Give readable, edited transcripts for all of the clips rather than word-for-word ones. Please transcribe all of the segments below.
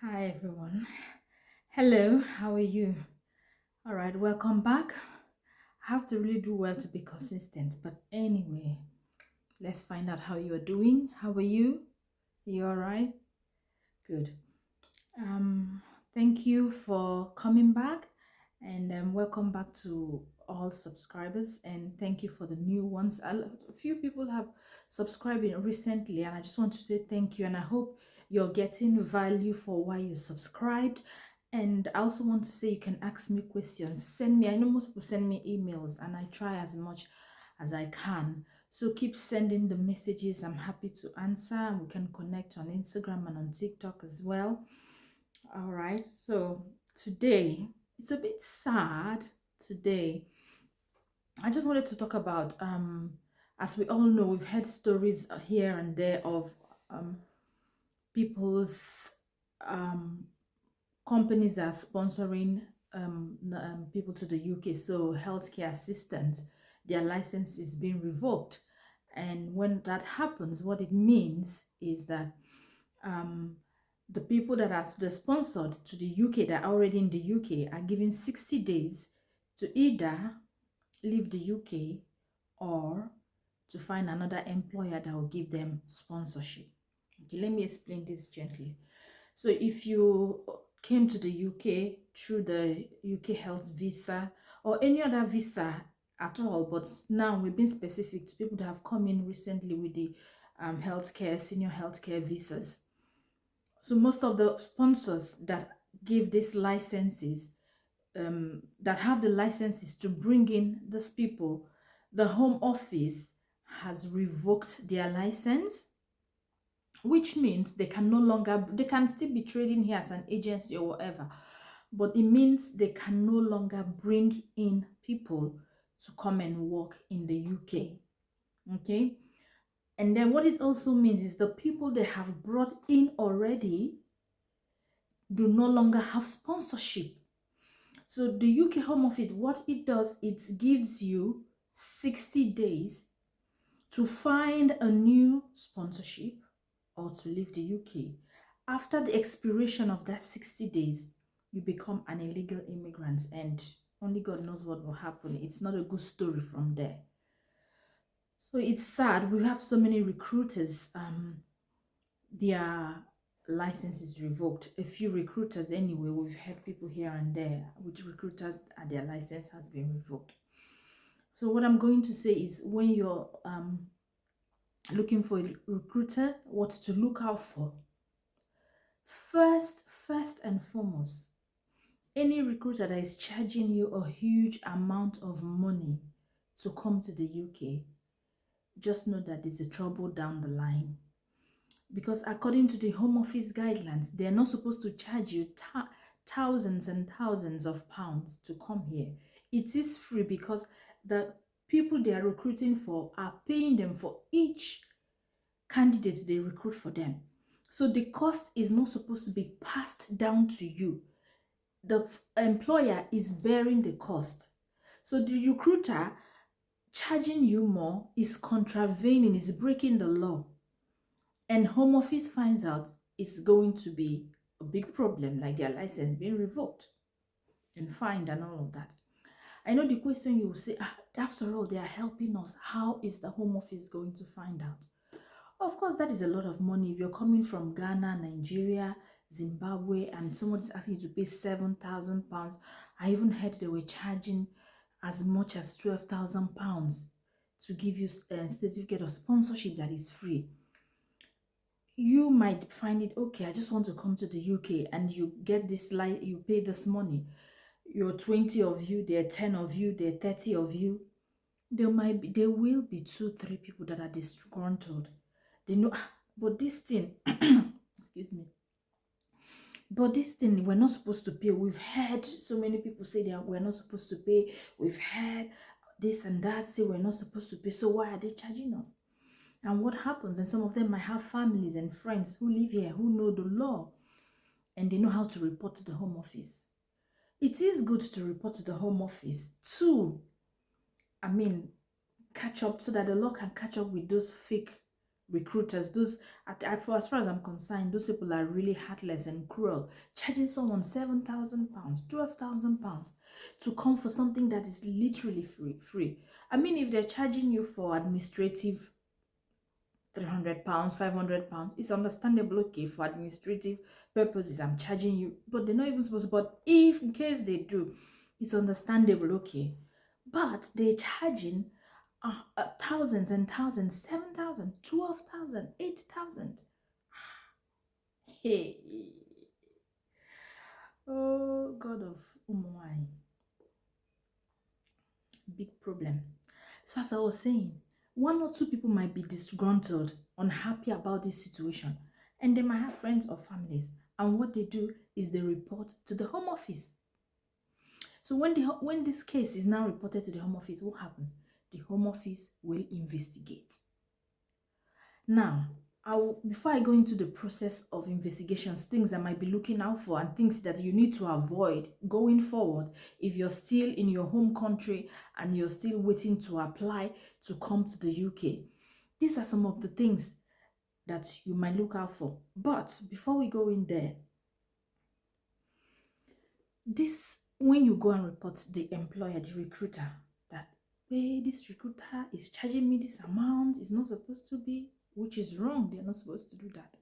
Hi everyone. Hello, how are you? All right, welcome back. I have to really do well to be consistent, but anyway, let's find out how you're doing. How are you? You all right? Good. Um, Thank you for coming back, and welcome back to all subscribers, and thank you for the new ones. A few people have subscribed recently, and I just want to say thank you, and I hope you're getting value for why you subscribed. And I also want to say you can ask me questions. Send me, I know most people send me emails, and I try as much as I can. So keep sending the messages. I'm happy to answer, and we can connect on Instagram and on TikTok as well. All right, so today it's a bit sad. Today, I just wanted to talk about as we all know, we've heard stories here and there of um, people's um, companies that are sponsoring people to the UK. So healthcare assistants, their license is being revoked, and when that happens, what it means is that um, the people that are the sponsored to the UK that are already in the UK are given 60 days to either leave the UK or to find another employer that will give them sponsorship. Okay, let me explain this gently. So if you came to the UK through the UK health visa or any other visa at all, but now we've been specific to people that have come in recently with the healthcare, senior healthcare visas. So most of the sponsors that give these licenses, that have the licenses to bring in these people, the Home Office has revoked their license, which means they can no longer, they can still be trading here as an agency or whatever, but it means they can no longer bring in people to come and work in the UK. Okay. And then what it also means is the people they have brought in already do no longer have sponsorship. So the UK Home Office, what it does, it gives you 60 days to find a new sponsorship or to leave the UK. After the expiration of that 60 days, you become an illegal immigrant, and only God knows what will happen. It's not a good story from there. So it's sad. We have so many recruiters, their license is revoked. A few recruiters anyway, we've heard people here and there which recruiters and their license has been revoked. So what I'm going to say is, when you're looking for a recruiter, what to look out for. First and foremost, any recruiter that is charging you a huge amount of money to come to the UK, just know that there's a trouble down the line. Because according to the Home Office guidelines, they're not supposed to charge you thousands and thousands of pounds to come here. It is free because the people they are recruiting for are paying them for each candidate they recruit for them. So the cost is not supposed to be passed down to you. The employer is bearing the cost. So the recruiter charging you more is contravening, is breaking the law. And Home Office finds out, it's going to be a big problem, like their license being revoked and fined and all of that. I know the question you will say, after all, they are helping us. How is the Home Office going to find out? Of course, that is a lot of money. If you're coming from Ghana, Nigeria, Zimbabwe, and someone's asking you to pay £7,000, I even heard they were charging as much as £12,000 to give you a certificate of sponsorship that is free. You might find it okay, I just want to come to the UK, and you get this, like, you pay this money. You're 20 of you, there are 10 of you, there are 30 of you. There will be 2-3 people that are disgruntled. They know, but this thing, excuse me, but this thing we're not supposed to pay. We've heard so many people say that we're not supposed to pay. We've heard this and that say we're not supposed to pay. So why are they charging us? And what happens? And some of them might have families and friends who live here, who know the law, and they know how to report to the Home Office. It is good to report to the Home Office to, catch up, so that the law can catch up with those fake recruiters, those for as far as I'm concerned, those people are really heartless and cruel, charging someone £7,000, £12,000 to come for something that is literally free. I mean, if they're charging you for administrative £300, £500, it's understandable. Okay, for administrative purposes, I'm charging you, but they're not even supposed to. But if in case they do, it's understandable. Okay, but they're charging thousands and thousands, 7,000, 12,000, 8,000. Hey, oh God of Umwai, big problem. So as I was saying, one or two people might be disgruntled, unhappy about this situation, and they might have friends or families. And what they do is they report to the Home Office. So when this case is now reported to the Home Office, what happens? The Home Office will investigate. Now, before I go into the process of investigations, things I might be looking out for and things that you need to avoid going forward if you're still in your home country and you're still waiting to apply to come to the UK. These are some of the things that you might look out for. But before we go in there, when you go and report the employer, the recruiter, that, hey, this recruiter is charging me this amount, it's not supposed to be, which is wrong. They're not supposed to do that.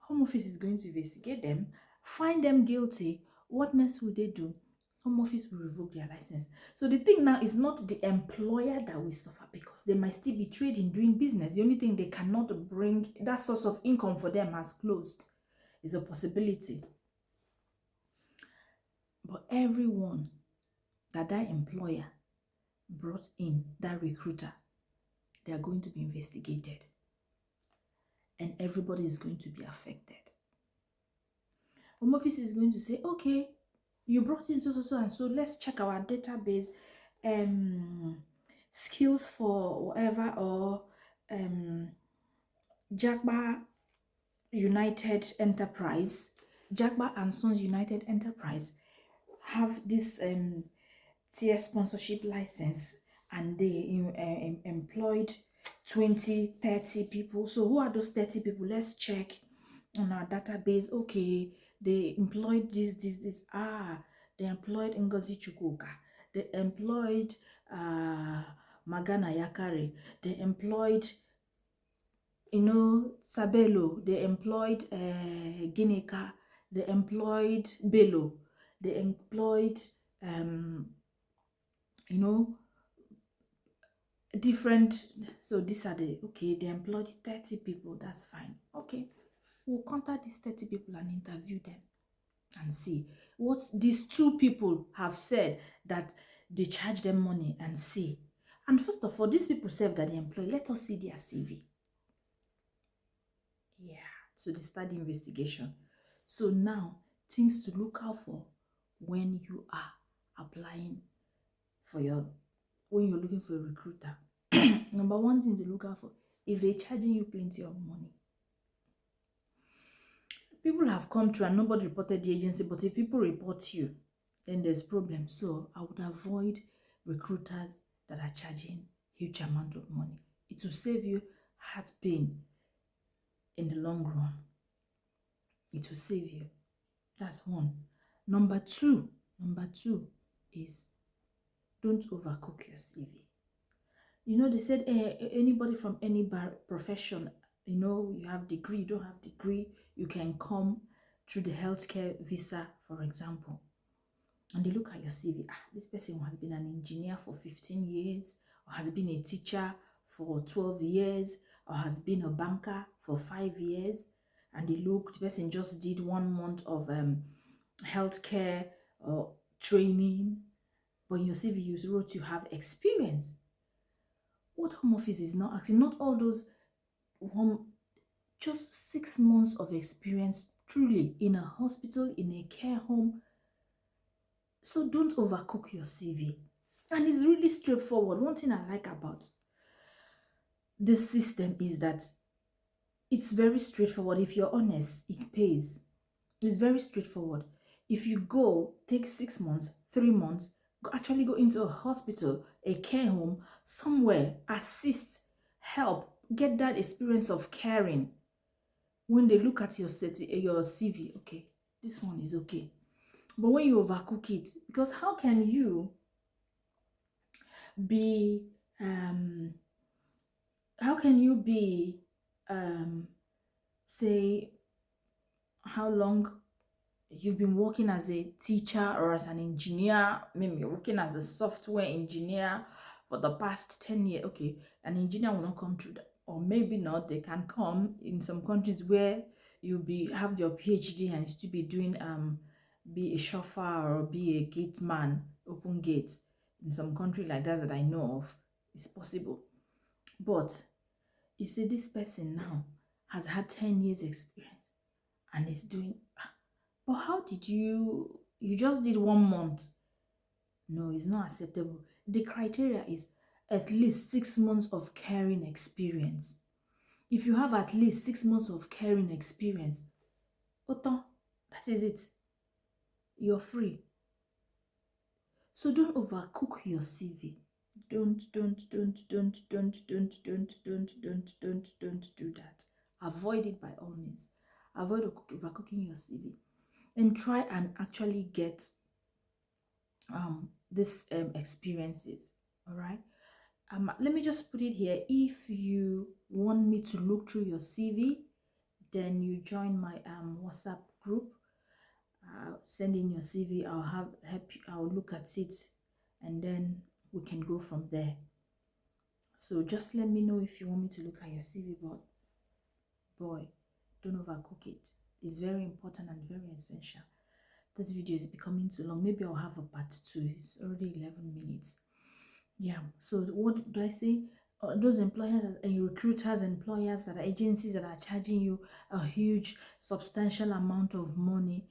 Home Office is going to investigate them, find them guilty. What next will they do? Home Office will revoke their license. So the thing now is not the employer that will suffer, because they might still be trading, doing business. The only thing they cannot bring, that source of income for them has closed, is a possibility. But everyone that employer brought in, that recruiter, they are going to be investigated. And everybody is going to be affected. Home Office is going to say, okay, you brought in so and so, let's check our database, skills for whatever, or Jagba United Enterprise, Jagba and Sons United Enterprise have this TS sponsorship license, and they employed 20, 30 people. So who are those 30 people? Let's check on our database. Okay, they employed this. They employed Ngozi Chukwuka. They employed Magana Yakare. They employed, Sabelo. They employed Gineka. They employed Bello. They employed different. So these are they employed 30 people. That's fine. Okay, we'll contact these 30 people and interview them and see what these two people have said that they charge them money, and see. And first of all, these people say that they employ, let us see their CV. Yeah, so they start the investigation. So now, things to look out for when you are applying when you're looking for a recruiter. Number one thing to look out for, if they're charging you plenty of money. People have come through and nobody reported the agency, but if people report you, then there's problem. So I would avoid recruiters that are charging huge amount of money. It will save you heart pain in the long run. It will save you. That's one. Number two is, don't overcook your CV. They said anybody from any profession, you have degree, you don't have degree, you can come through the healthcare visa, for example. And they look at your CV. This person has been an engineer for 15 years, or has been a teacher for 12 years, or has been a banker for 5 years. And the person just did 1 month of healthcare training. But in your CV, you wrote you have experience. What Home Office is not asking, not all those just 6 months of experience truly in a hospital, in a care home. So don't overcook your CV. And it's really straightforward. One thing I like about this system is that it's very straightforward. If you're honest, it pays. It's very straightforward. If you take 6 months, 3 months, actually go into a hospital, a care home, somewhere, assist, help, get that experience of caring. When they look at your CV, okay, this one is okay. But when you overcook it, because how can you be how can you be say how long you've been working as a teacher or as an engineer, maybe you're working as a software engineer for the past 10 years. Okay, an engineer will not come through that, or maybe not. They can come in some countries where you'll be have your PhD and still be doing be a chauffeur or be a gate man, open gates. In some country like that I know of, it's possible. But you see, this person now has had 10 years experience and is doing. But how did you just did 1 month? No, it's not acceptable. The criteria is at least 6 months of caring experience. If you have at least 6 months of caring experience, Oton, that is it. You're free. So don't overcook your CV. Don't do that. Avoid it by all means. Avoid overcooking your CV. And try and actually get this experiences. All right. Let me just put it here. If you want me to look through your CV, then you join my WhatsApp group. Send in your CV. I'll help you. I'll look at it, and then we can go from there. So just let me know if you want me to look at your CV. But boy, don't overcook it. It's very important and very essential. This video is becoming too long. Maybe I'll have a part 2. It's already 11 minutes. Yeah. So what do I say? Those employers and recruiters, employers that are agencies that are charging you a huge, substantial amount of money,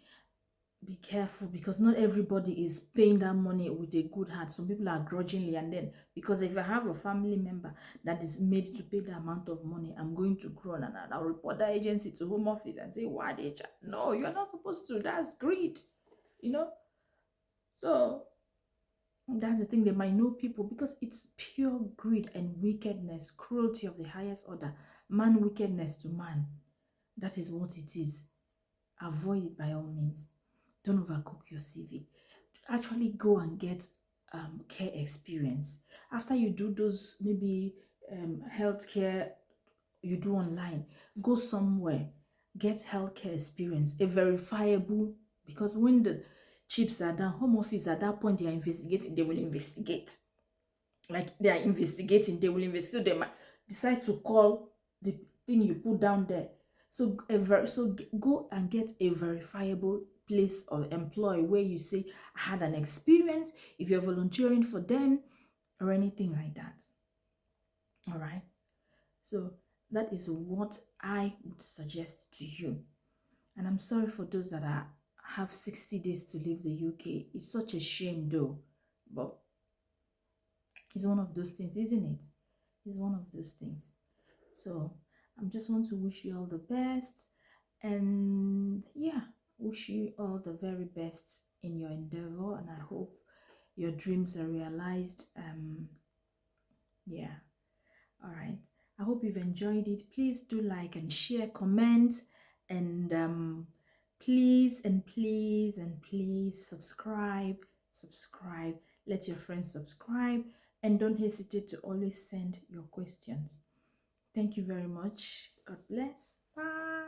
be careful, because not everybody is paying that money with a good heart. Some people are grudgingly, and then because if I have a family member that is made to pay the amount of money, I'm going to groan and I'll report that agency to home office and say, why they charge? No, you're not supposed to. That's greed, you know. So that's the thing. They might know people because it's pure greed and wickedness, cruelty of the highest order, man wickedness to man. That is what it is. Avoid it by all means. Don't overcook your CV. Actually go and get care experience. After you do those maybe healthcare you do online, go somewhere, get healthcare experience, a verifiable, because when the chips are down, home office at that point they are investigating, they will investigate. Like they are investigating, they will investigate. So they might decide to call the thing you put down there. So go and get a verifiable place or employee where you say, I had an experience, if you're volunteering for them or anything like that. All right. So that is what I would suggest to you. And I'm sorry for those that have 60 days to leave the UK. It's such a shame though. But it's one of those things, isn't it? It's one of those things. So I just want to wish you all the best. And yeah, wish you all the very best in your endeavor. And I hope your dreams are realized. Yeah. All right. I hope you've enjoyed it. Please do like and share, comment, and please subscribe. Let your friends subscribe, and don't hesitate to always send your questions. Thank you very much. God bless. Bye.